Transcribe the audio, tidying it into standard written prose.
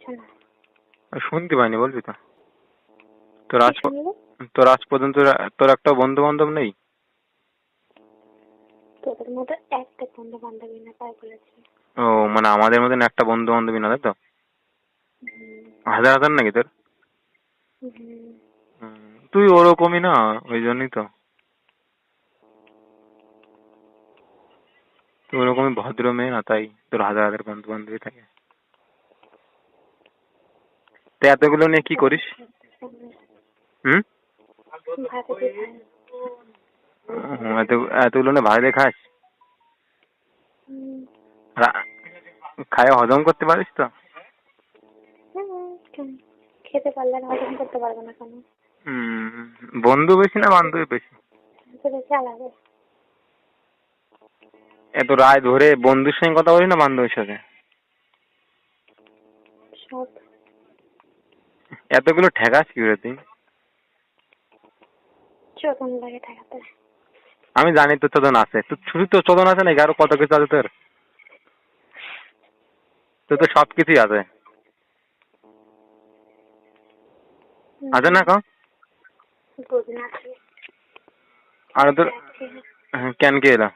কিছু না। শুনতে পাইনি বলবি তো। তোর কি আজ শুনলে? তোর আজ পর্যন্ত তোর একটা বন্ধু বান্ধব নেই? তোদের মতো একটা বন্ধু বান্ধবী না, তাই বলেছি। ও মানে আমাদের মতন একটা বন্ধু বান্ধবী না, তাই তো? হুম, হাজার হাজার নাকি তোর? হুম। তুই ওরকমই না, ওই জন্যই তো। তুই ওরকমই ভদ্র মেয়ে না, তাই তোর হাজার হাজার বন্ধু বান্ধবী থাকে। তো এতগুলো নিয়ে কি করিস? হুম? ভাত দিয়ে খাই। এতগুলো নিয়ে ভাই খাস? হুম, খায় হজম করতে পারিস তো? কেন? খেতে পারলে না হজম করতে পারবো না কেন? বন্ধু বেশি না বান্ধবী বেশি? বেশি আলাদা। এত রায় ধরে বন্ধুর সঙ্গে কথা বলিস না বান্ধবীর সাথে? সব। এতগুলো ঠেকাস কি করে তুই? চোদন লাগে ঠেকাতে। আমি জানি তোর চোদন আছে, তোর শুধু তোর চোদন আছে নাকি আরো কত কিছু আছে তোর? তোর তো সব কিছুই আছে। আছে না কম? বুঝি না কি। আর তোর কেন কে এলা?